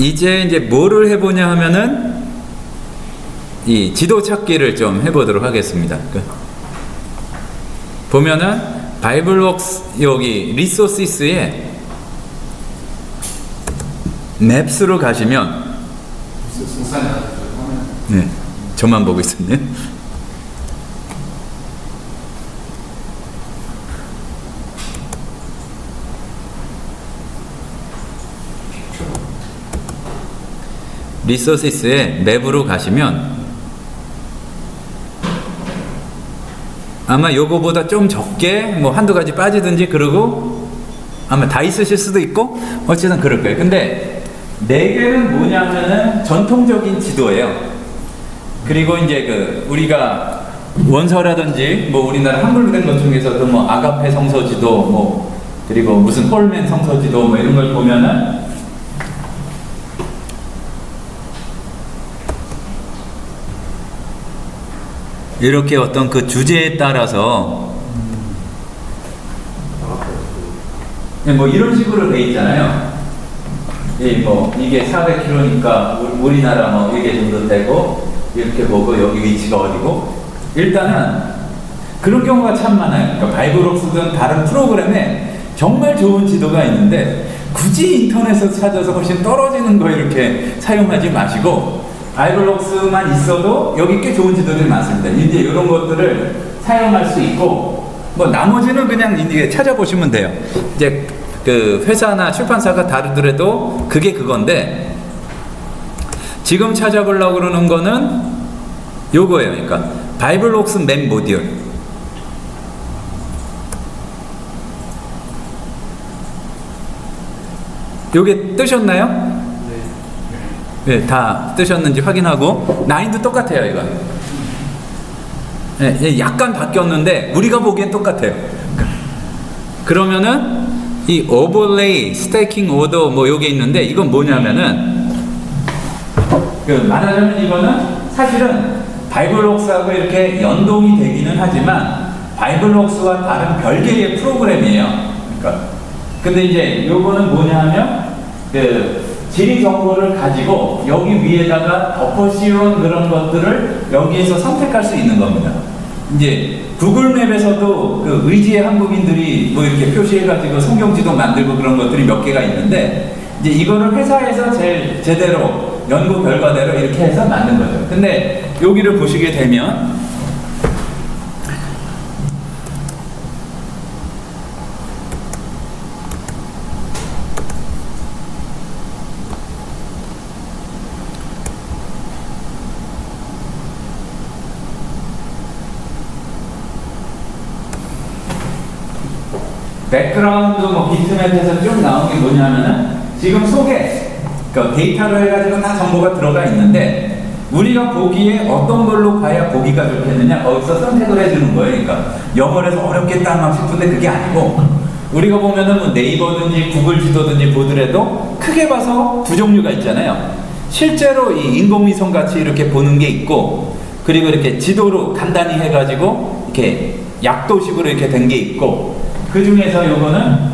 이제 뭐를 해보냐 하면은 이 지도 찾기를 좀 해보도록 하겠습니다. 보면은 바이블웍스 여기 리소시스에 맵스로 가시면 네, 저만 보고 있었네. 리소시스에 맵으로 가시면 아마 요거보다 좀 적게 뭐 한두 가지 빠지든지 그러고 아마 다 있으실 수도 있고 어쨌든 그럴 거예요. 근데 4개는 뭐냐면은 전통적인 지도예요. 그리고 이제 그 우리가 원서라든지 뭐 우리나라 한글로 된 것 중에서도 뭐 아가페 성서지도 뭐 그리고 무슨 폴맨 성서지도 뭐 이런 걸 보면은 이렇게 어떤 그 주제에 따라서 뭐 이런 식으로 돼 있잖아요. 뭐 이게 400km니까 우리나라 뭐 이게 정도 되고 이렇게 보고 여기 위치가 어디고 일단은 그런 경우가 참 많아요. 그러니까 바이블웍스든 다른 프로그램에 정말 좋은 지도가 있는데 굳이 인터넷에서 찾아서 훨씬 떨어지는 거 이렇게 사용하지 마시고 바이블웍스만 있어도 여기 꽤 좋은 지도들이 많습니다. 이제 이런 것들을 사용할 수 있고 뭐 나머지는 그냥 이제 찾아보시면 돼요. 이제 그 회사나 출판사가 다르더라도 그게 그건데 지금 찾아보려고 그러는 거는 요거예요. 그러니까 바이블웍스 맵 모듈. 요게 뜨셨나요? 네, 다 뜨셨는지 확인하고 난이도 똑같아요. 이거 네, 약간 바뀌었는데 우리가 보기엔 똑같아요. 그러면은 이 오버레이, 스태킹 오더 뭐 요게 있는데 이건 뭐냐면은 그 말하자면 이거는 사실은 바이블웍스하고 이렇게 연동이 되기는 하지만 바이블웍스와 다른 별개의 프로그램이에요. 그러니까 근데 이제 요거는 뭐냐면 그 지리 정보를 가지고 여기 위에다가 덮어 씌운 그런 것들을 여기에서 선택할 수 있는 겁니다. 이제 구글맵에서도 그 의지의 한국인들이 뭐 이렇게 표시해가지고 성경지도 만들고 그런 것들이 몇 개가 있는데 이제 이거를 회사에서 제일 제대로 연구 결과대로 이렇게 해서 만든 거죠. 근데 여기를 보시게 되면 백그라운드 뭐 비트맵에서 쭉 나온 게 뭐냐면은 지금 속에 그 데이터로 해가지고 다 정보가 들어가 있는데 우리가 보기에 어떤 걸로 봐야 보기가 좋겠느냐 거기서 선택을 해주는 거예요. 그러니까 영어에서 어렵겠다 막 싶은데 그게 아니고 우리가 보면은 뭐 네이버든지 구글 지도든지 보더라도 크게 봐서 두 종류가 있잖아요. 실제로 이 인공위성 같이 이렇게 보는 게 있고 그리고 이렇게 지도로 간단히 해가지고 이렇게 약도식으로 이렇게 된 게 있고 그 중에서 요거는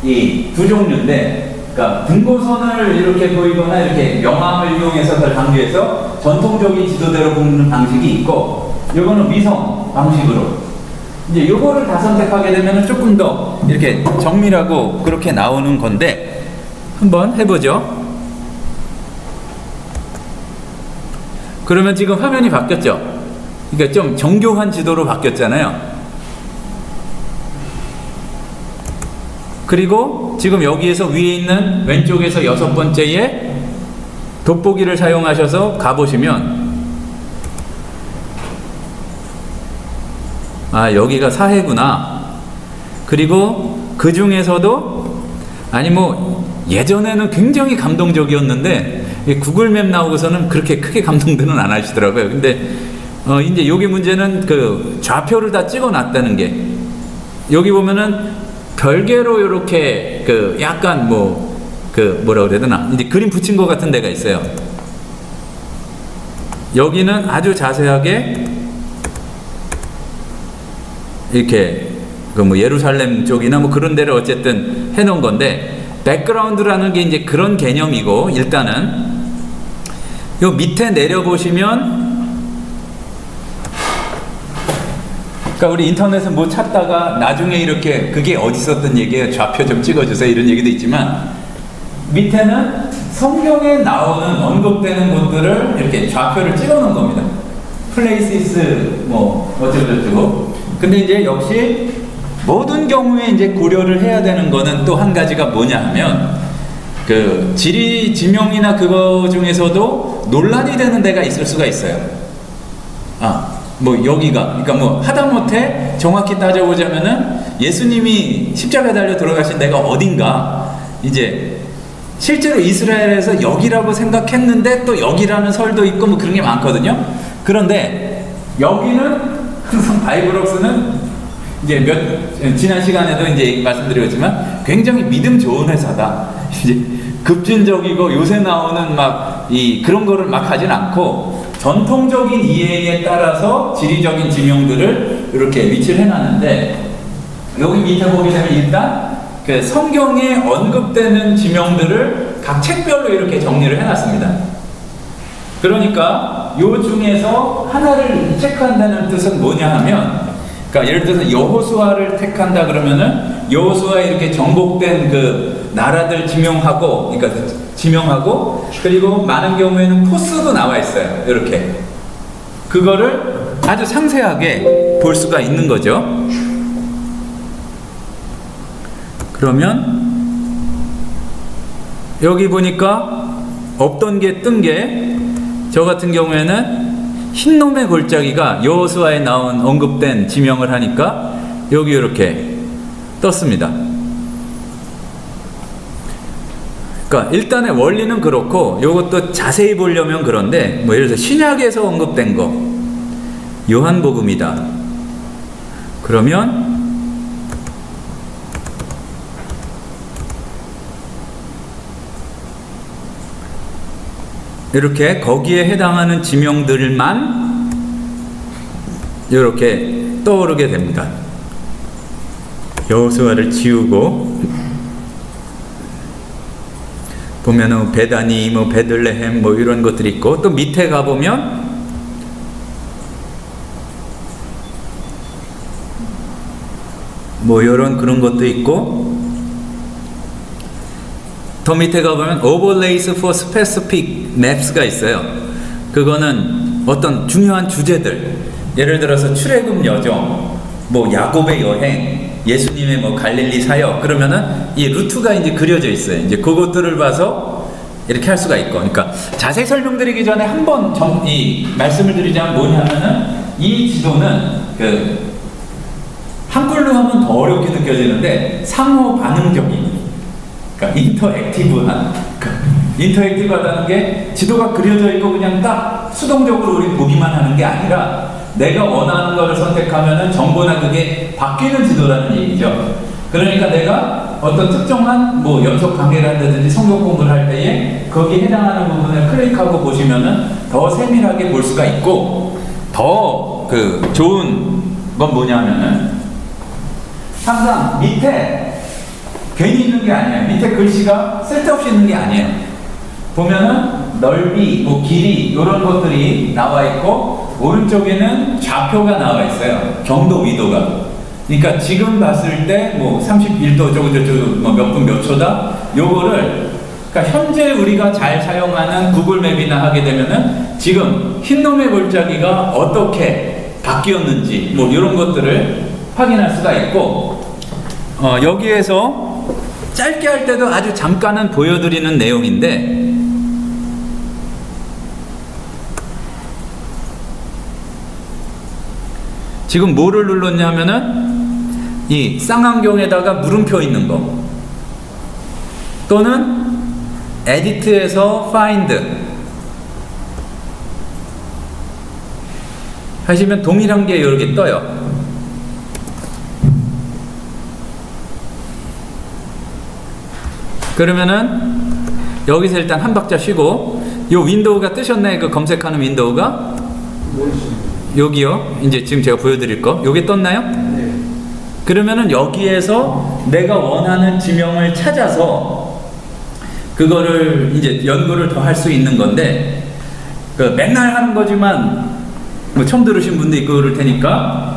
이 두 종류인데, 그러니까 등고선을 이렇게 보이거나 이렇게 명암을 이용해서 그걸 강조해서 전통적인 지도대로 보는 방식이 있고, 요거는 위성 방식으로. 이제 요거를 다 선택하게 되면 조금 더 이렇게 정밀하고 그렇게 나오는 건데, 한번 해보죠. 그러면 지금 화면이 바뀌었죠? 그러니까 좀 정교한 지도로 바뀌었잖아요. 그리고 지금 여기에서 위에 있는 왼쪽에서 6번째에 돋보기를 사용하셔서 가보시면 아 여기가 사해구나. 그리고 그 중에서도 아니 뭐 예전에는 굉장히 감동적이었는데 구글맵 나오고서는 그렇게 크게 감동들은 안 하시더라고요. 근데 이제 여기 문제는 그 좌표를 다 찍어 놨다는 게 여기 보면은 별개로 이렇게 그 약간 뭐 그 뭐라 그래야 되나 이제 그림 붙인 것 같은 데가 있어요. 여기는 아주 자세하게 이렇게 그 뭐 예루살렘 쪽이나 뭐 그런 데를 어쨌든 해놓은 건데 백그라운드라는 게 이제 그런 개념이고, 일단은 요 밑에 내려보시면, 그러니까 우리 인터넷에 뭐 찾다가 나중에 이렇게 그게 어디 있었던 얘기예요, 좌표 좀 찍어주세요 이런 얘기도 있지만, 밑에는 성경에 나오는 언급되는 곳들을 이렇게 좌표를 찍어 놓은 겁니다. places 뭐 어쩌고저쩌고. 근데 이제 역시 모든 경우에 이제 고려를 해야 되는 거는 또 한 가지가 뭐냐 하면, 그 지리 지명이나 그거 중에서도 논란이 되는 데가 있을 수가 있어요. 뭐 여기가, 그러니까 뭐 하다못해 정확히 따져보자면은 예수님이 십자가에 달려 돌아가신 데가 어딘가, 이제 실제로 이스라엘에서 여기라고 생각했는데 또 여기라는 설도 있고 뭐 그런 게 많거든요. 그런데 여기는 항상 바이블웍스는 이제 지난 시간에도 이제 말씀드렸지만 굉장히 믿음 좋은 회사다. 이제 급진적이고 요새 나오는 막 그런 거를 막 하진 않고 전통적인 이해에 따라서 지리적인 지명들을 이렇게 위치를 해놨는데, 여기 밑에 보게 되면 일단 그 성경에 언급되는 지명들을 각 책별로 이렇게 정리를 해놨습니다. 그러니까 요 중에서 하나를 체크한다는 뜻은 뭐냐 하면, 그러니까 예를 들어서 여호수아를 택한다 그러면은 여호수아에 이렇게 정복된 그 나라들 지명하고, 그러니까 지명하고, 그리고 많은 경우에는 포스도 나와 있어요. 이렇게 그거를 아주 상세하게 볼 수가 있는 거죠. 그러면 여기 보니까 없던 게 뜬 게, 저 같은 경우에는 흰놈의 골짜기가 여호수아에 나온 언급된 지명을 하니까 여기 이렇게 떴습니다. 그러니까 일단의 원리는 그렇고, 이것도 자세히 보려면 그런데, 뭐 예를 들어 신약에서 언급된 거 요한복음이다 그러면 이렇게 거기에 해당하는 지명들만 이렇게 떠오르게 됩니다. 여호수아를 지우고 보면은 베다니, 뭐 베들레헴 뭐 이런 것들이 있고, 또 밑에 가보면 뭐 이런 그런 것도 있고, 더 밑에 가보면 overlays for specific maps가 있어요. 그거는 어떤 중요한 주제들, 예를 들어서 출애굽 여정, 뭐 야곱의 여행, 예수님의 뭐 갈릴리 사역, 그러면은 이 루트가 이제 그려져 있어요. 이제 그것들을 봐서 이렇게 할 수가 있고, 그러니까 자세히 설명드리기 전에 한번 이 말씀을 드리자면 뭐냐면은, 이 지도는 그 한글로 하면 더 어렵게 느껴지는데 상호 반응적인, 그러니까 인터액티브하다는 게 지도가 그려져 있고 그냥 딱 수동적으로 우리 보기만 하는 게 아니라 내가 원하는 거를 선택하면은 정보나 그게 바뀌는 지도라는 얘기죠. 그러니까 내가 어떤 특정한 뭐 연속 강의를 한다든지 성경 공부를 할 때에 거기에 해당하는 부분을 클릭하고 보시면은 더 세밀하게 볼 수가 있고, 더 그 좋은 건 뭐냐면은 항상 밑에 괜히 있는 게 아니에요. 밑에 글씨가 쓸데없이 있는 게 아니에요. 보면은 넓이, 뭐 길이 이런 것들이 나와 있고, 오른쪽에는 좌표가 나와 있어요. 경도, 위도가. 그러니까 지금 봤을 때 뭐 31도 저거 뭐 몇 분 몇 초다. 요거를 그러니까 현재 우리가 잘 사용하는 구글 맵이나 하게 되면은 지금 흰놈의 골짜기가 어떻게 바뀌었는지 뭐 이런 것들을 확인할 수가 있고, 여기에서 짧게 할 때도 아주 잠깐은 보여드리는 내용인데, 지금 뭐를 눌렀냐면은 이 쌍안경에다가 물음표 있는 거, 또는 에디트에서 find 하시면 동일한 게 이렇게 떠요. 그러면은 여기서 일단 한 박자 쉬고, 요 윈도우가 뜨셨네. 그 검색하는 윈도우가 여기요. 이제 지금 제가 보여드릴 거 요게 떴나요? 네. 그러면은 여기에서 내가 원하는 지명을 찾아서 그거를 이제 연구를 더 할 수 있는 건데, 그 맨날 하는 거지만 뭐 처음 들으신 분도 있고 그럴 테니까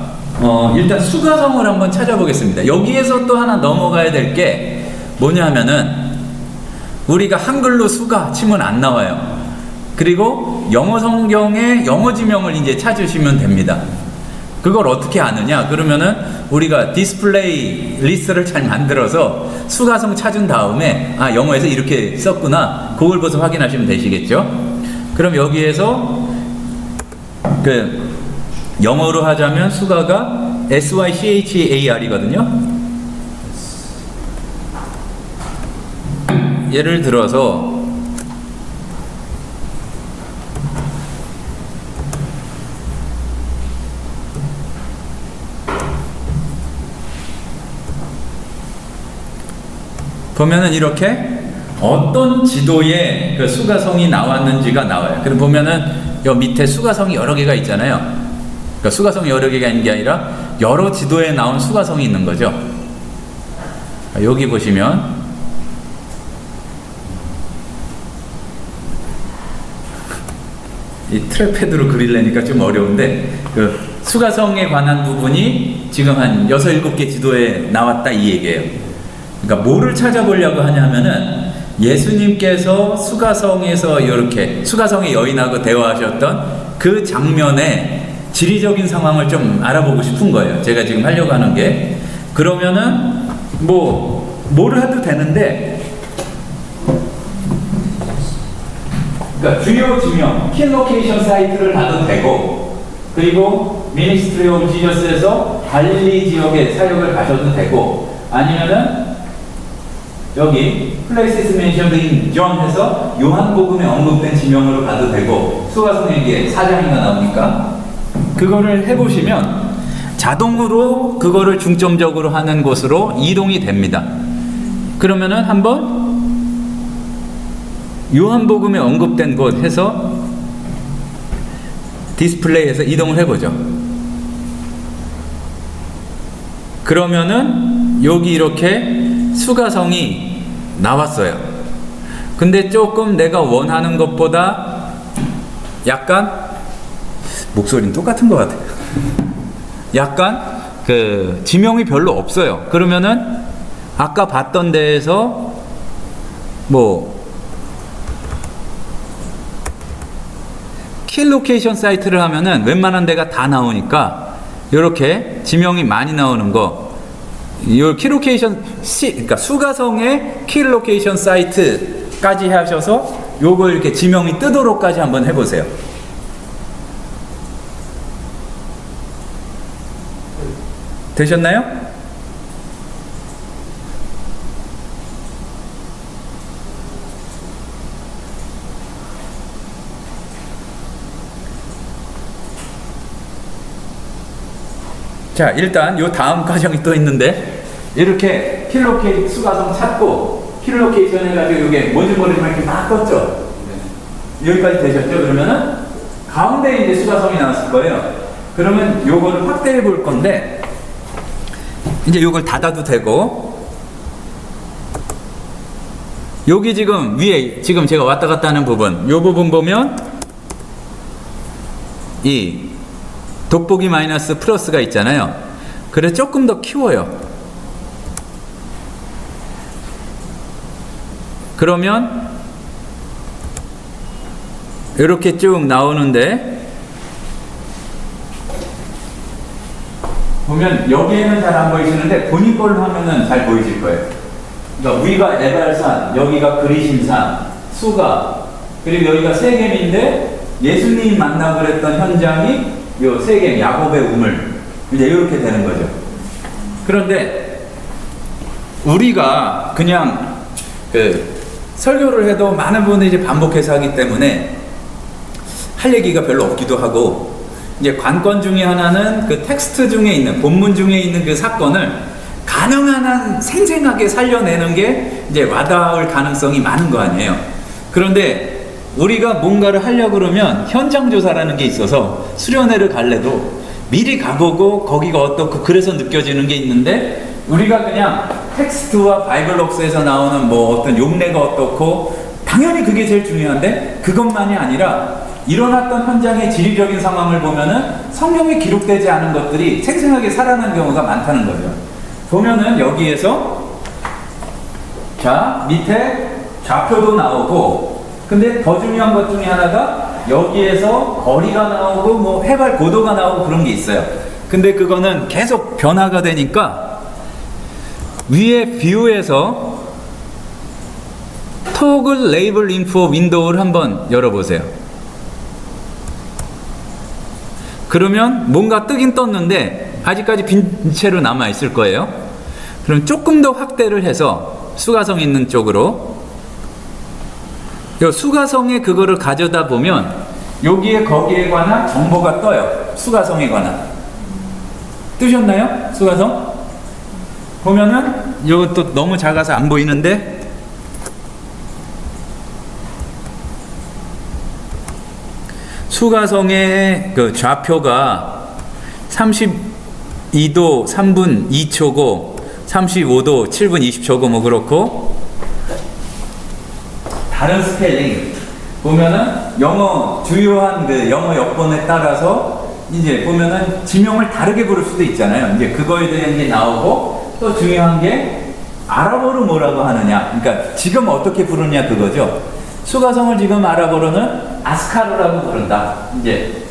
일단 수가성을 한번 찾아보겠습니다. 여기에서 또 하나 넘어가야 될 게 뭐냐면은, 우리가 한글로 수가 치면 안 나와요. 그리고 영어 성경의 영어 지명을 이제 찾으시면 됩니다. 그걸 어떻게 아느냐? 그러면은 우리가 디스플레이 리스트를 잘 만들어서 수가성 찾은 다음에 아, 영어에서 이렇게 썼구나, 그걸 벌써 확인하시면 되시겠죠? 그럼 여기에서 그 영어로 하자면 수가가 SYCHAR이거든요. 예를 들어서 보면은 이렇게 어떤 지도에 그 수가성이 나왔는지가 나와요. 그럼 보면은 여 밑에 수가성이 여러 개가 있잖아요. 그러니까 수가성이 여러 개가 있는 게 아니라 여러 지도에 나온 수가성이 있는 거죠. 여기 보시면 이 트랙패드로 그리려니까 좀 어려운데, 그 수가성에 관한 부분이 지금 한 6, 7개 지도에 나왔다 이 얘기예요. 그러니까 뭐를 찾아보려고 하냐면은 예수님께서 수가성에서 이렇게 수가성의 여인하고 대화하셨던 그 장면의 지리적인 상황을 좀 알아보고 싶은 거예요. 제가 지금 하려고 하는 게. 그러면은 뭐를 해도 되는데, 그러니까 주요 지명, 키 로케이션 사이트를 가도 되고, 그리고 미니스트리 오브 지저스에서 갈릴리 지역에 사역을 가셔도 되고, 아니면은 여기 places mentioned in John 해서 요한복음에 언급된 지명으로 가도 되고, 수가성에게 4장인가 나오니까 그거를 해보시면 자동으로 그거를 중점적으로 하는 곳으로 이동이 됩니다. 그러면은 한번 요한복음에 언급된 곳 해서 디스플레이해서 이동을 해보죠. 그러면은 여기 이렇게 수가성이 나왔어요. 근데 조금 내가 원하는 것보다 약간, 목소리는 똑같은 것 같아요. 약간 그 지명이 별로 없어요. 그러면은 아까 봤던 데에서 킬 로케이션 사이트를 하면은 웬만한 데가 다 나오니까 이렇게 지명이 많이 나오는 거, 이 킬 로케이션 그러니까 수가성의 킬 로케이션 사이트까지 하셔서 요걸 이렇게 지명이 뜨도록까지 한번 해보세요. 되셨나요? 자, 일단 요 다음 과정이 또 있는데, 이렇게 킬로케이 수가성 찾고 킬로케이션 해가지고 이게 뭔지 모르지만 이렇게 막 떴죠. 여기까지 되셨죠? 그러면은 가운데 이제 수가성이 나왔을 거예요. 그러면 요거를 확대해 볼 건데, 이제 요걸 닫아도 되고, 여기 지금 위에 지금 제가 왔다 갔다 하는 부분, 요 부분 보면 이 돋보기 마이너스 플러스가 있잖아요. 그래서 조금 더 키워요. 그러면 이렇게 쭉 나오는데, 보면 여기에는 잘 안 보이시는데 본인 걸로 하면은 잘 보이실 거예요. 그러니까 위가 에발산, 여기가 그리심산, 수가, 그리고 여기가 세겜인데 예수님 만나고 그랬던 현장이 요 세겜, 야곱의 우물, 이제 이렇게 되는 거죠. 그런데 우리가 그냥 그 설교를 해도 많은 분들이 이제 반복해서 하기 때문에 할 얘기가 별로 없기도 하고, 이제 관건 중에 하나는 그 텍스트 중에 있는, 본문 중에 있는 그 사건을 가능한 한 생생하게 살려내는 게 이제 와닿을 가능성이 많은 거 아니에요. 그런데 우리가 뭔가를 하려고 그러면 현장 조사라는 게 있어서 수련회를 갈래도 미리 가보고 거기가 어떻고 그래서 느껴지는 게 있는데, 우리가 그냥 텍스트와 바이블록스에서 나오는 뭐 어떤 용례가 어떻고 당연히 그게 제일 중요한데 그것만이 아니라 일어났던 현장의 지리적인 상황을 보면은 성경에 기록되지 않은 것들이 생생하게 살아난 경우가 많다는 거죠. 보면은 여기에서 자 밑에 좌표도 나오고 근데 더 중요한 것 중에 하나가 여기에서 거리가 나오고 뭐 해발 고도가 나오고 그런 게 있어요. 근데 그거는 계속 변화가 되니까 위에 뷰에서 토글 레이블 인포 윈도우를 한번 열어보세요. 그러면 뭔가 뜨긴 떴는데 아직까지 빈 채로 남아 있을 거예요. 그럼 조금 더 확대를 해서 수가성 있는 쪽으로 요 수가성에 그거를 가져다 보면 여기에 거기에 관한 정보가 떠요. 수가성에 관한. 뜨셨나요? 수가성? 보면은 이것도 너무 작아서 안 보이는데 수가성의 그 좌표가 32도 3분 2초고 35도 7분 20초고 뭐 그렇고 다른 스펠링 보면은 영어 주요한 그 영어 여건에 따라서 이제 보면은 지명을 다르게 부를 수도 있잖아요. 이제 그거에 대한 게 나오고 또 중요한 게 아랍어로 뭐라고 하느냐. 그러니까 지금 어떻게 부르냐 그거죠. 수가성을 지금 아랍어로는 아스카르라고 부른다. 이제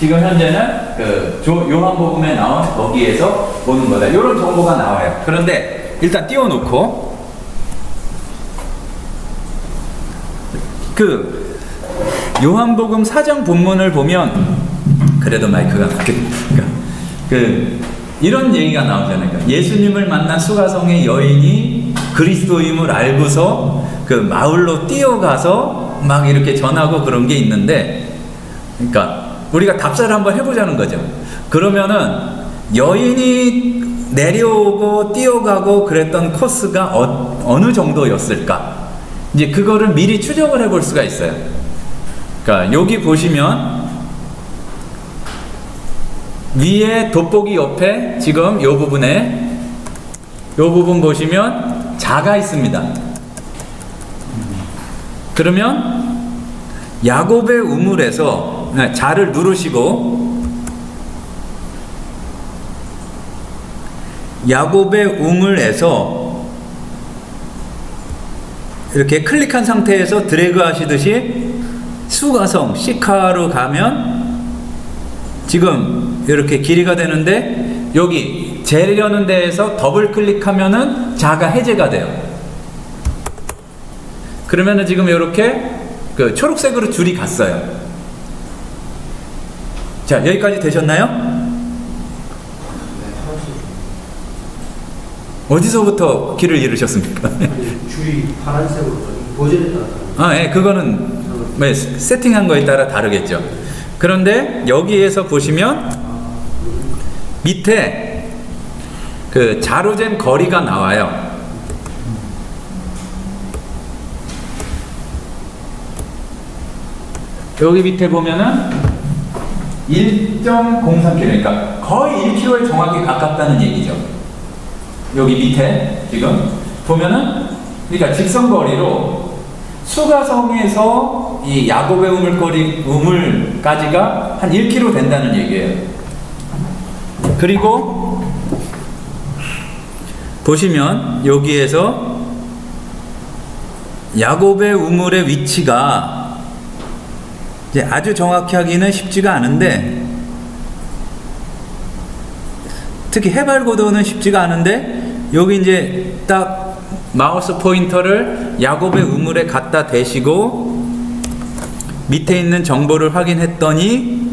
지금 현재는 그 요한복음에 나온 거기에서 보는 거다. 이런 정보가 나와요. 그런데 일단 띄워놓고 그 요한복음 4장 본문을 보면 그래도 마이크가 그 이런 얘기가 나오잖아요. 그러니까 예수님을 만난 수가성의 여인이 그리스도임을 알고서 그 마을로 뛰어가서 막 이렇게 전하고 그런 게 있는데, 그러니까 우리가 답사를 한번 해보자는 거죠. 그러면은 여인이 내려오고 뛰어가고 그랬던 코스가 어느 정도였을까? 이제 그거를 미리 추정을 해볼 수가 있어요. 그러니까 여기 보시면 위에 돋보기 옆에 지금 요 부분에 요 부분 보시면 자가 있습니다. 그러면 야곱의 우물에서 자를 누르시고 야곱의 우물에서 이렇게 클릭한 상태에서 드래그 하시듯이 수가성 시카로 가면 지금 이렇게 길이가 되는데 여기 재려는 데에서 더블 클릭하면은 자가 해제가 돼요. 그러면은 지금 이렇게 그 초록색으로 줄이 갔어요. 자, 여기까지 되셨나요? 어디서부터 길을 잃으셨습니까? 줄이 파란색으로 버전에 따라. 아, 예, 그거는 세팅한 거에 따라 다르겠죠. 그런데 여기에서 보시면 밑에 그 자로 잰 거리가 나와요. 여기 밑에 보면은 1.03km, 그러니까 거의 1km에 정확히 가깝다는 얘기죠. 여기 밑에 지금 보면은, 그러니까 직선거리로 수가성에서 이 야곱의 우물까지가 한 1km 된다는 얘기예요. 그리고 보시면 여기에서 야곱의 우물의 위치가 이제 아주 정확히 하기는 쉽지가 않은데, 특히 해발 고도는 쉽지가 않은데, 여기 이제 딱 마우스 포인터를 야곱의 우물에 갖다 대시고 밑에 있는 정보를 확인했더니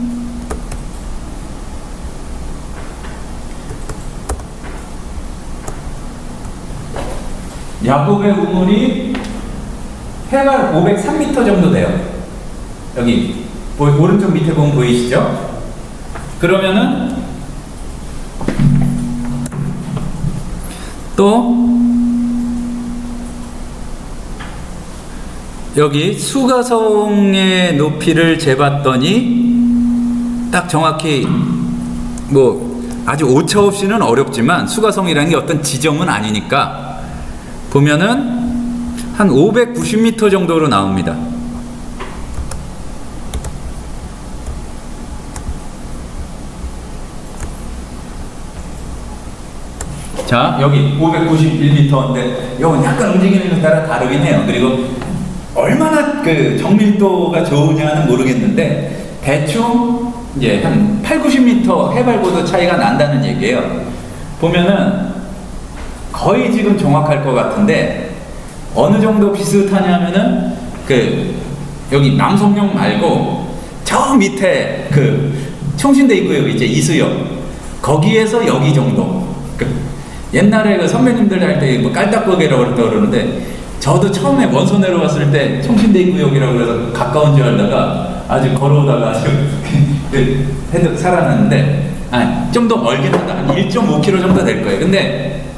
야곱의 우물이 해발 503m 정도 돼요. 여기 오른쪽 밑에 보면 보이시죠? 그러면은 또 여기 수가성의 높이를 재봤더니 딱 정확히 뭐 아주 오차 없이는 어렵지만 수가성이라는 게 어떤 지점은 아니니까 보면은 한 590m 정도로 나옵니다. 자, 여기 591m인데 이건 약간 움직이는 것 따라 다르긴 해요. 그리고 얼마나 그 정밀도가 좋으냐는 모르겠는데 대충 이제 한 8, 90m 해발고도 차이가 난다는 얘기예요. 보면은 거의 지금 정확할 것 같은데 어느 정도 비슷하냐면은 그 여기 남성역 말고 저 밑에 그 총신대 있고요. 이제 이수역 거기에서 여기 정도. 옛날에 그 선배님들 할 때 뭐 깔딱거기라고 그러는데 저도 처음에 원소 내려왔을 때 총신대 입구역이라고 그래서 가까운 줄 알다가 아주 걸어오다가 아주 헤드 살아났는데 좀 더 멀긴 하다. 한 1.5km 정도 될 거예요. 근데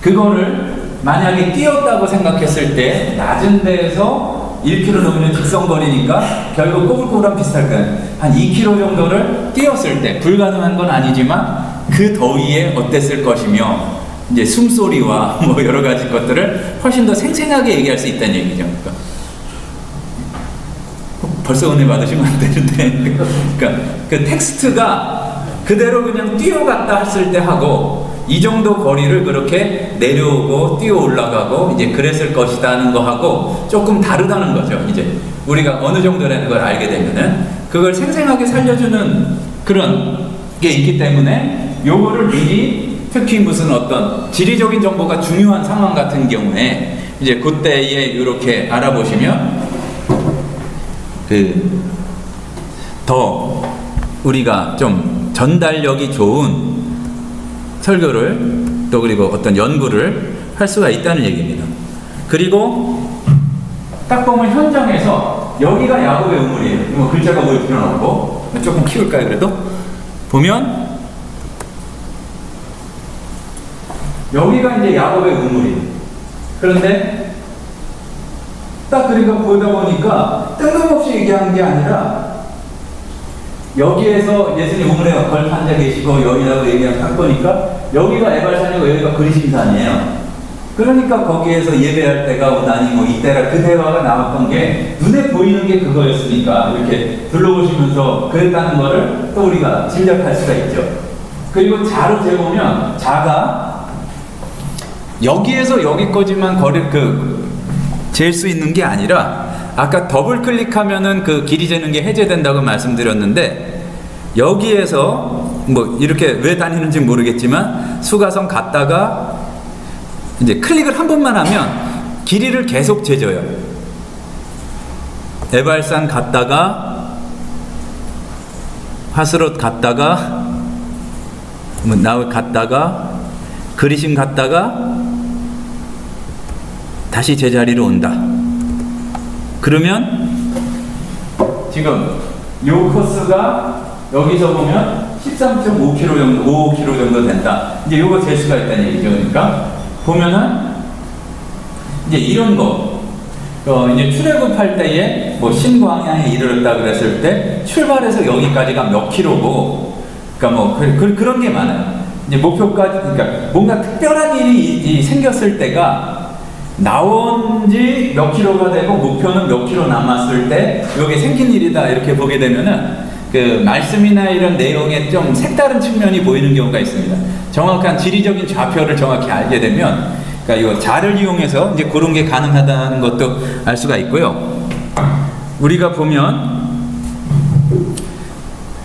그거를 만약에 뛰었다고 생각했을 때 낮은 데에서 1km 넘으면 직선거리니까 결국 꼬불꼬불한 비슷할 거예요. 한 2km 정도를 뛰었을 때 불가능한 건 아니지만 그 더위에 어땠을 것이며 이제 숨소리와 뭐 여러 가지 것들을 훨씬 더 생생하게 얘기할 수 있다는 얘기죠. 그러니까 벌써 은혜 받으시면 안 되는데 그러니까 그 텍스트가 그대로 그냥 뛰어갔다 했을 때 하고 이 정도 거리를 그렇게 내려오고 뛰어 올라가고 이제 그랬을 것이다 하는 거하고 조금 다르다는 거죠. 이제 우리가 어느 정도라는 걸 알게 되면은 그걸 생생하게 살려주는 그런 게 있기 때문에 요거를 미리 특히 무슨 어떤 지리적인 정보가 중요한 상황 같은 경우에 이제 그때에 이렇게 알아보시면 더 우리가 좀 전달력이 좋은 설교를 또 그리고 어떤 연구를 할 수가 있다는 얘기입니다. 그리고 딱 보면 현장에서 여기가 야곱의 우물이에요. 뭐 글자가 보일 필요는 없고 조금 키울까요? 그래도 보면 여기가 이제 야곱의 우물이에요. 그런데 딱 그리고 보다 보니까 뜬금없이 얘기한 게 아니라 여기에서 예수님 우물에 걸터 앉아 계시고 여기라고 얘기하면 딱 보니까 여기가 에발산이고 여기가 그리심산이에요. 그러니까 거기에서 예배할 때가 오나니 뭐 이때라 그 대화가 나왔던 게 눈에 보이는 게 그거였으니까 이렇게 둘러보시면서 그랬다는 거를 또 우리가 짐작할 수가 있죠. 그리고 자로 재보면 자가 여기에서 여기까지만 잴 수 있는 게 아니라 아까 더블 클릭하면은 그 길이 재는 게 해제된다고 말씀드렸는데 여기에서 뭐 이렇게 왜 다니는지 모르겠지만 수가성 갔다가 이제 클릭을 한 번만 하면 길이를 계속 재줘요. 에발산 갔다가 하스롯 갔다가 뭐 나울 갔다가 그리심 갔다가 다시 제자리로 온다. 그러면 지금 요 코스가 여기서 보면 13.5km 정도, 5km 정도 된다. 이제 요거 잴 수가 있다는 얘기죠. 그러니까 보면은 이제 이런 거, 이제 출애굽할 때에 뭐 신광야에 이르렀다 그랬을 때 출발해서 여기까지가 몇 킬로고, 그러니까 뭐 그런 게 많아요. 이제 목표까지, 그러니까 뭔가 특별한 일이 생겼을 때가 나온 지 몇 킬로가 되고 목표는 몇 킬로 남았을 때 여기 생긴 일이다 이렇게 보게 되면은 그 말씀이나 이런 내용에 좀 색다른 측면이 보이는 경우가 있습니다. 정확한 지리적인 좌표를 정확히 알게 되면 그러니까 이거 자를 이용해서 이제 그런 게 가능하다는 것도 알 수가 있고요. 우리가 보면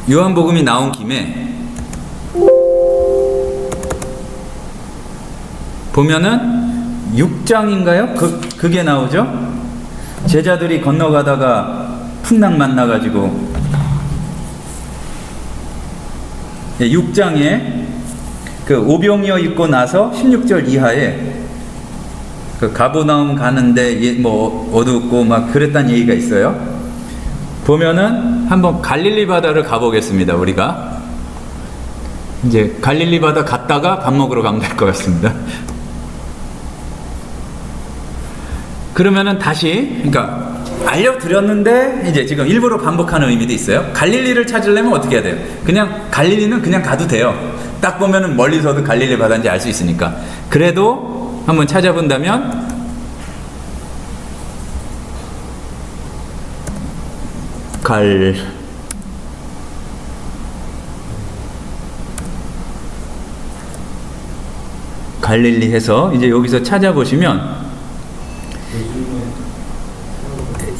요한복음이 나온 김에 보면은 6장인가요? 그게 나오죠? 제자들이 건너가다가 풍랑 만나가지고 6장에 그 오병이어 입고 나서 16절 이하에 그 가버나움 가는데 뭐 어둡고 막 그랬단 얘기가 있어요. 보면은 한번 갈릴리 바다를 가보겠습니다. 우리가 이제 갈릴리 바다 갔다가 밥 먹으러 가면 될 것 같습니다. 그러면은 다시, 그러니까 알려드렸는데 이제 지금 일부러 반복하는 의미도 있어요. 갈릴리를 찾으려면 어떻게 해야 돼요? 그냥 갈릴리는 그냥 가도 돼요. 딱 보면은 멀리서도 갈릴리 바다인지 알 수 있으니까. 그래도 한번 찾아본다면 갈릴리 해서 이제 여기서 찾아보시면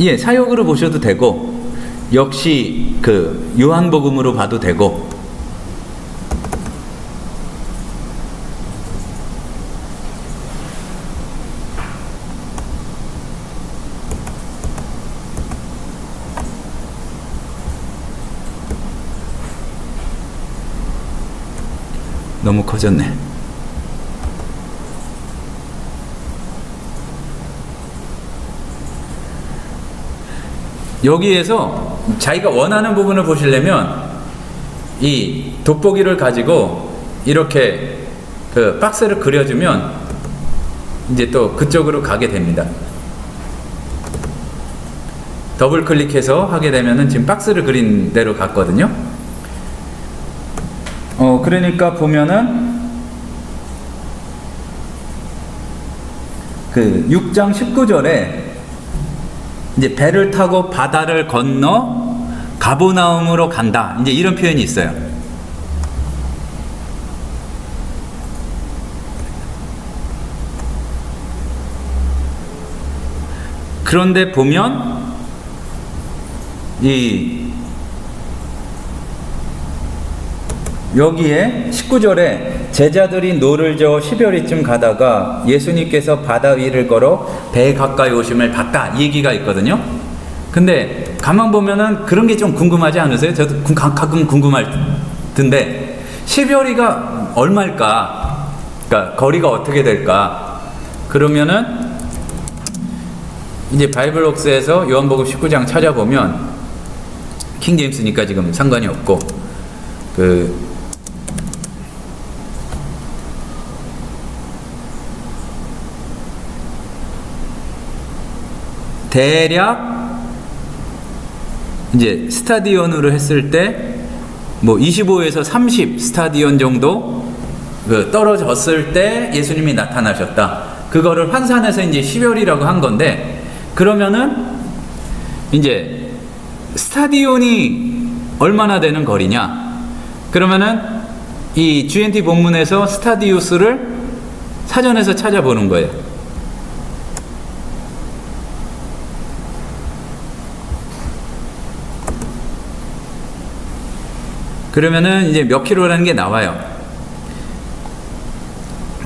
예, 사역으로 보셔도 되고 역시 그 요한복음으로 봐도 되고 너무 커졌네. 여기에서 자기가 원하는 부분을 보시려면 이 돋보기를 가지고 이렇게 그 박스를 그려주면 이제 또 그쪽으로 가게 됩니다. 더블 클릭해서 하게 되면은 지금 박스를 그린 대로 갔거든요. 그러니까 보면은 그 6장 19절에 이제 배를 타고 바다를 건너 가보나움으로 간다. 이제 이런 표현이 있어요. 그런데 보면 여기에 19절에 제자들이 노를 저어 10여리쯤 가다가 예수님께서 바다 위를 걸어 배 가까이 오심을 봤다, 이 얘기가 있거든요. 근데 가만 보면은 그런 게 좀 궁금하지 않으세요? 저도 가끔 궁금할 텐데 10여리가 얼마일까? 그러니까 거리가 어떻게 될까? 그러면은 이제 바이블록스에서 요한복음 19장 찾아보면 킹제임스니까 지금 상관이 없고 대략 이제 스타디온으로 했을 때 뭐 25에서 30 스타디온 정도 떨어졌을 때 예수님이 나타나셨다. 그거를 환산해서 이제 10열이라고 한 건데, 그러면은 이제 스타디온이 얼마나 되는 거리냐? 그러면은 이 GNT 본문에서 스타디우스를 사전에서 찾아보는 거예요. 그러면은 이제 몇 킬로라는 게 나와요.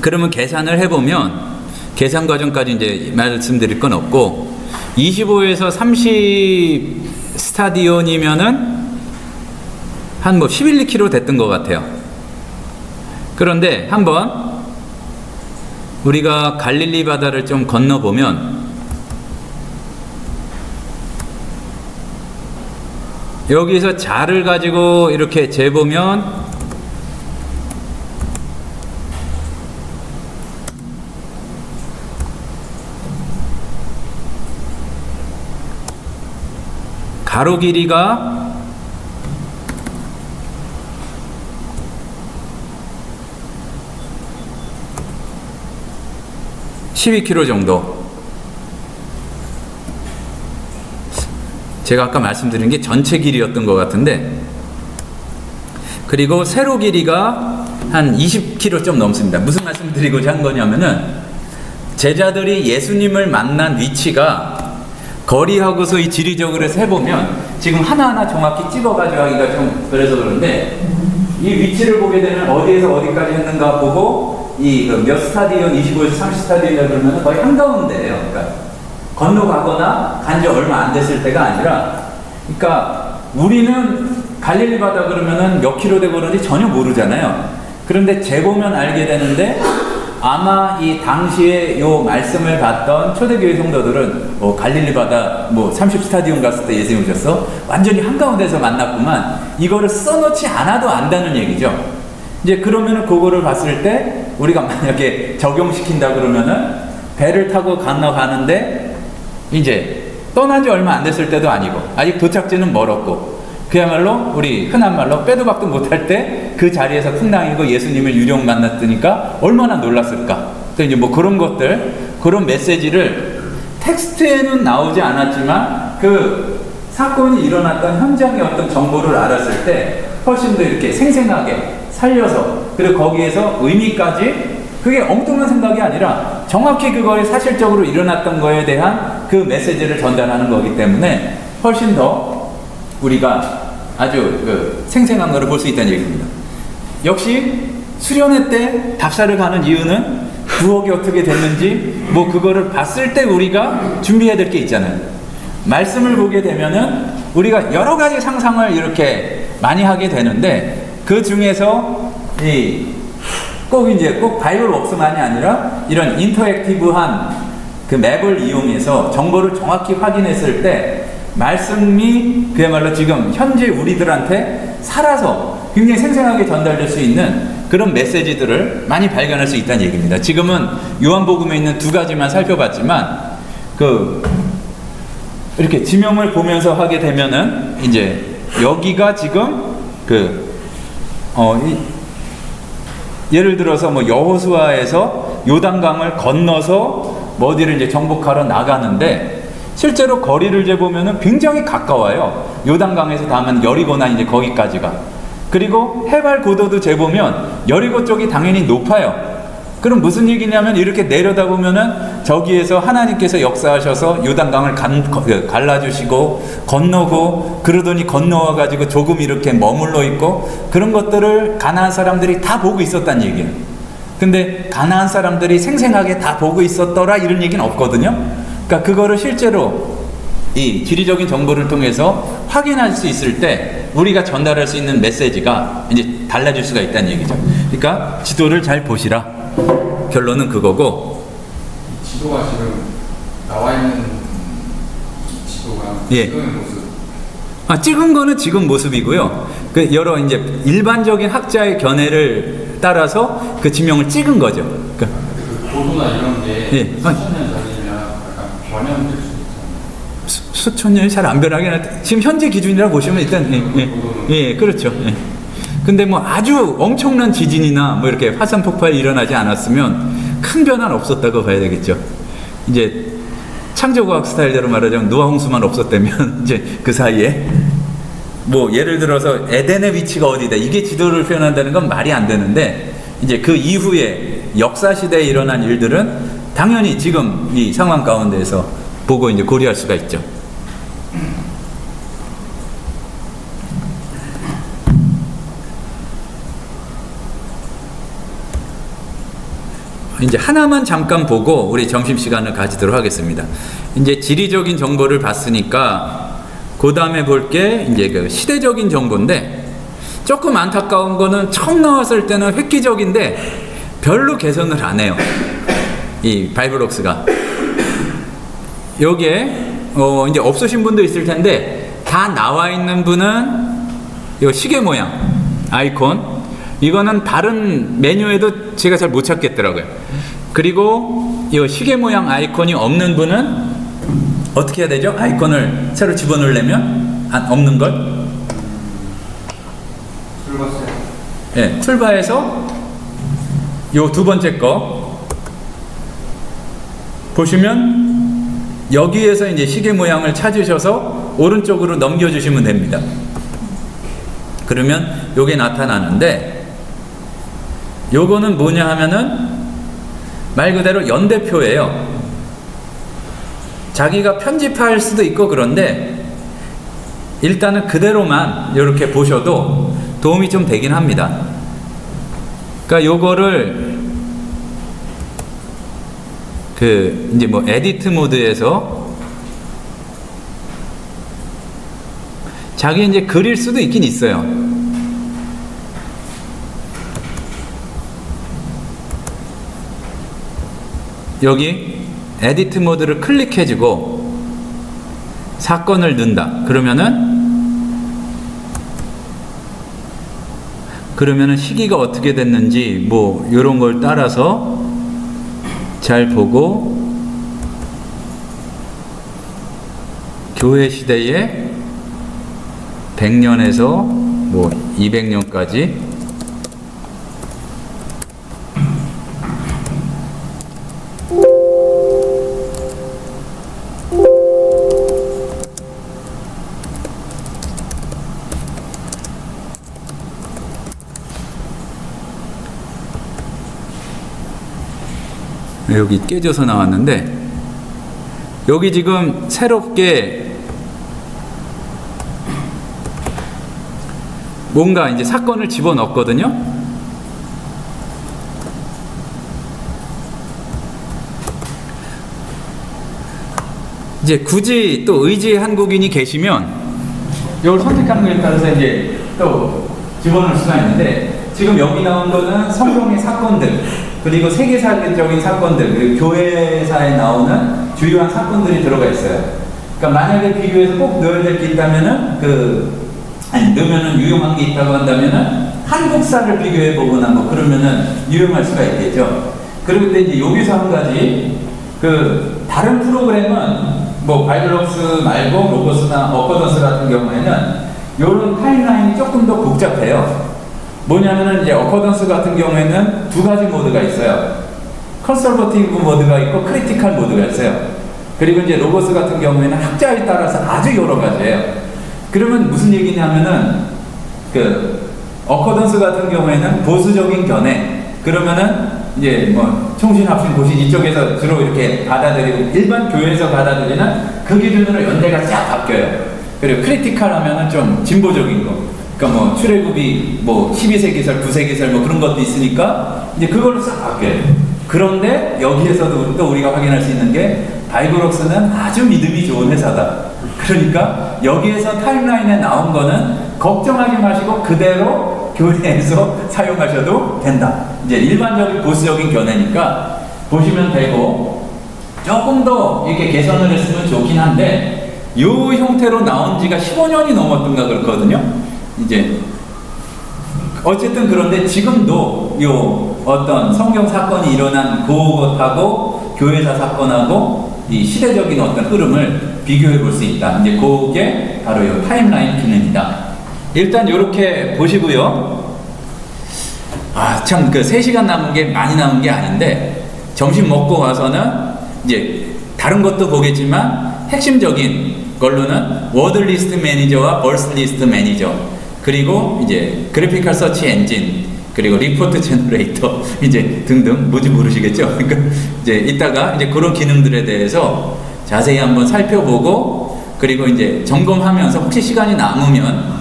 그러면 계산을 해보면, 계산 과정까지 이제 말씀드릴 건 없고, 25에서 30 스타디온이면은 한 뭐 11, 2km 됐던 것 같아요. 그런데 한번 우리가 갈릴리 바다를 좀 건너보면, 여기서 자를 가지고 이렇게 재보면 가로 길이가 12km 정도. 제가 아까 말씀드린 게 전체 길이였던 것 같은데, 그리고 세로 길이가 한 20km 좀 넘습니다. 무슨 말씀 드리고자 한 거냐면은, 제자들이 예수님을 만난 위치가 거리하고서 이 지리적으로 해보면 지금 하나하나 정확히 찍어가지고 하기가 좀 그래서 그런데, 이 위치를 보게 되면 어디에서 어디까지 했는가 보고, 이 몇 스타디온, 25에서 30 스타디온이라 그러면 거의 한가운데예요. 그러니까 건너가거나 간지 얼마 안 됐을 때가 아니라, 그러니까 우리는 갈릴리 바다 그러면은 몇 킬로 되고 그런지 전혀 모르잖아요. 그런데 재보면 알게 되는데, 아마 이 당시에 요 말씀을 받던 초대교회 성도들은 갈릴리 바다 30 스타디온 갔을 때 예수님 오셨어? 완전히 한가운데서 만났구만. 이거를 써놓지 않아도 안다는 얘기죠. 이제 그러면은 그거를 봤을 때 우리가 만약에 적용시킨다 그러면은 배를 타고 건너가는데 이제 떠난 지 얼마 안 됐을 때도 아니고 아직 도착지는 멀었고 그야말로 우리 흔한 말로 빼도 박도 못할 때 그 자리에서 풍랑이고 예수님을 유령 만났으니까 얼마나 놀랐을까. 또 이제 뭐 그런 것들, 그런 메시지를 텍스트에는 나오지 않았지만 그 사건이 일어났던 현장의 어떤 정보를 알았을 때 훨씬 더 이렇게 생생하게 살려서, 그리고 거기에서 의미까지, 그게 엉뚱한 생각이 아니라 정확히 그거에 사실적으로 일어났던 거에 대한 그 메시지를 전달하는 거기 때문에 훨씬 더 우리가 아주 생생한 거를 볼 수 있다는 얘기입니다. 역시 수련회 때 답사를 가는 이유는 부엌이 어떻게 됐는지 뭐 그거를 봤을 때 우리가 준비해야 될 게 있잖아요. 말씀을 보게 되면은 우리가 여러 가지 상상을 이렇게 많이 하게 되는데 그 중에서 꼭 바이블 웍스만이 아니라 이런 인터랙티브한 그 맵을 이용해서 정보를 정확히 확인했을 때 말씀이 그야말로 지금 현재 우리들한테 살아서 굉장히 생생하게 전달될 수 있는 그런 메시지들을 많이 발견할 수 있다는 얘기입니다. 지금은 요한복음에 있는 두 가지만 살펴봤지만 이렇게 지명을 보면서 하게 되면은 이제 여기가 지금 예를 들어서 뭐 여호수아에서 요단강을 건너서 뭐 어디를 이제 정복하러 나가는데 실제로 거리를 재보면은 굉장히 가까워요. 요단강에서 다음은 여리고나 이제 거기까지가. 그리고 해발 고도도 재보면 여리고 쪽이 당연히 높아요. 그럼 무슨 얘기냐면 이렇게 내려다보면은 저기에서 하나님께서 역사하셔서 요단강을 갈라주시고 건너고 그러더니 건너와가지고 조금 이렇게 머물러 있고 그런 것들을 가나안 사람들이 다 보고 있었다는 얘기예요. 근데 가나안 사람들이 생생하게 다 보고 있었더라 이런 얘기는 없거든요. 그러니까 그거를 실제로 이 지리적인 정보를 통해서 확인할 수 있을 때 우리가 전달할 수 있는 메시지가 이제 달라질 수가 있다는 얘기죠. 그러니까 지도를 잘 보시라. 결론은 그거고. 지도가 지금 나와 있는 지도가 예. 지금의 모습. 찍은 거는 지금 모습이고요. 그 여러 이제 일반적인 학자의 견해를 따라서 그 지명을 찍은 거죠. 그 고도나 이런 게 예. 수천 년 전이면 약간 변형될 수 있잖아요. 수천 년이 잘 안 변하긴 할 지금 현재 기준이라고 보시면 일단 예, 그렇죠. 예. 근데 뭐 아주 엄청난 지진이나 뭐 이렇게 화산 폭발이 일어나지 않았으면 큰 변화는 없었다고 봐야 되겠죠. 이제 창조과학 스타일대로 말하자면 노아 홍수만 없었다면 이제 그 사이에 뭐 예를 들어서 에덴의 위치가 어디다 이게 지도를 표현한다는 건 말이 안 되는데 이제 그 이후에 역사 시대에 일어난 일들은 당연히 지금 이 상황 가운데에서 보고 이제 고려할 수가 있죠. 이제 하나만 잠깐 보고 우리 점심시간을 가지도록 하겠습니다. 이제 지리적인 정보를 봤으니까 그 다음에 볼 게 이제 그 시대적인 정보인데 조금 안타까운 거는 처음 나왔을 때는 획기적인데 별로 개선을 안 해요. 이 바이블록스가. 여기에 이제 없으신 분도 있을 텐데 다 나와 있는 분은 이 시계 모양 아이콘 이거는 다른 메뉴에도 제가 잘 못 찾겠더라고요. 그리고 이 시계 모양 아이콘이 없는 분은 어떻게 해야 되죠? 아이콘을 새로 집어넣으려면 없는 걸? 예, 툴바에서 요 두 번째 거 보시면 여기에서 이제 시계 모양을 찾으셔서 오른쪽으로 넘겨주시면 됩니다. 그러면 요게 나타나는데 요거는 뭐냐 하면은 말 그대로 연대표예요. 자기가 편집할 수도 있고 그런데 일단은 그대로만 이렇게 보셔도 도움이 좀 되긴 합니다. 그러니까 요거를 이제 뭐 에디트 모드에서 자기 이제 그릴 수도 있긴 있어요. 여기 에디트 모드를 클릭해주고 사건을 넣는다. 그러면은 시기가 어떻게 됐는지 뭐 이런 걸 따라서 잘 보고 교회 시대에 100년에서 뭐 200년까지 여기 깨져서 나왔는데, 여기 지금 새롭게 뭔가 이제 사건을 집어넣었거든요. 이제 굳이 또 의지 한국인이 계시면 이걸 선택하는 거에 따라서 이제 또 집어넣을 수가 있는데, 지금 여기 나온 거는 성경의 사건들, 그리고 세계사적인 사건들, 그리고 교회사에 나오는 주요한 사건들이 들어가 있어요. 그러니까 만약에 비교해서 꼭 넣어야 될 게 있다면은 넣으면은 유용한 게 있다고 한다면은 한국사를 비교해 보거나 뭐 그러면은 유용할 수가 있겠죠. 그리고 근데 이제 여기서 한 가지, 다른 프로그램은 뭐 바이블록스 말고 로고스나 어커던스 같은 경우에는 이런 타임라인이 조금 더 복잡해요. 뭐냐면은 이제 어커던스 같은 경우에는 두 가지 모드가 있어요. 컨설버티브 모드가 있고 크리티컬 모드가 있어요. 그리고 이제 로고스 같은 경우에는 학자에 따라서 아주 여러 가지예요. 그러면 무슨 얘기냐면은 어커던스 같은 경우에는 보수적인 견해, 그러면은 이제 뭐 총신합신 고신 이쪽에서 주로 이렇게 받아들이고 일반 교회에서 받아들이는 그 기준으로 연대가 쫙 바뀌어요. 그리고 크리티컬 하면은 좀 진보적인 거, 그러니까 뭐 출애굽이 뭐 12세기설, 9세기설 뭐 그런 것도 있으니까 이제 그걸로 싹 바뀌어요. 그런데 여기에서도 또 우리가 확인할 수 있는 게 바이블록스는 아주 믿음이 좋은 회사다. 그러니까 여기에서 타임라인에 나온 거는 걱정하지 마시고 그대로 교회에서 사용하셔도 된다. 이제 일반적인 보수적인 견해니까 보시면 되고, 조금 더 이렇게 개선을 했으면 좋긴 한데 이 형태로 나온 지가 15년이 넘었던가 그렇거든요. 이제 어쨌든 그런데 지금도 요 어떤 성경 사건이 일어난 그것하고 교회사 사건하고 이 시대적인 어떤 흐름을 비교해 볼 수 있다. 이제 그게 바로 요 타임라인 기능이다. 일단 요렇게 보시고요. 참 3시간 남은 게 많이 남은 게 아닌데, 점심 먹고 와서는 이제 다른 것도 보겠지만 핵심적인 걸로는 워드 리스트 매니저와 벌스 리스트 매니저, 그리고 이제 그래피컬 서치 엔진, 그리고 리포트 제너레이터 이제 등등 뭔지 모르시겠죠? 그러니까 이제 이따가 이제 그런 기능들에 대해서 자세히 한번 살펴보고, 그리고 이제 점검하면서 혹시 시간이 남으면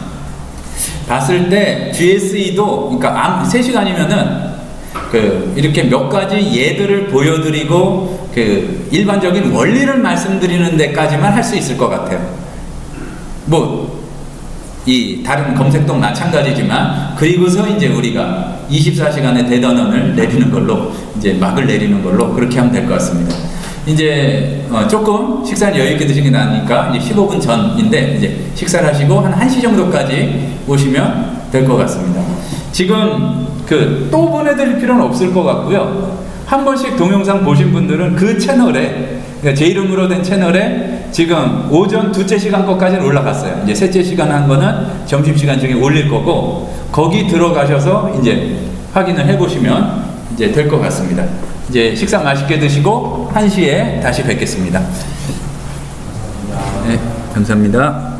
봤을 때 GSE도, 그러니까 3시간이면은 이렇게 몇 가지 예들을 보여드리고 일반적인 원리를 말씀드리는 데까지만 할 수 있을 것 같아요. 뭐 이 다른 검색도 마찬가지지만, 그리고서 이제 우리가 24시간의 대단원을 내리는 걸로, 이제 막을 내리는 걸로 그렇게 하면 될 것 같습니다. 이제 조금 식사는 여유 있게 드시는 게 나으니까 이제 15분 전인데 이제 식사를 하시고 한 1시 정도까지 오시면 될 것 같습니다. 지금 또 보내드릴 필요는 없을 것 같고요. 한 번씩 동영상 보신 분들은 그 채널에, 그러니까 제 이름으로 된 채널에 지금 오전 둘째 시간 것까지는 올라갔어요. 이제 셋째 시간 한 거는 점심시간 중에 올릴 거고, 거기 들어가셔서 이제 확인을 해보시면 이제 될 것 같습니다. 이제 식사 맛있게 드시고 1시에 다시 뵙겠습니다. 네, 감사합니다.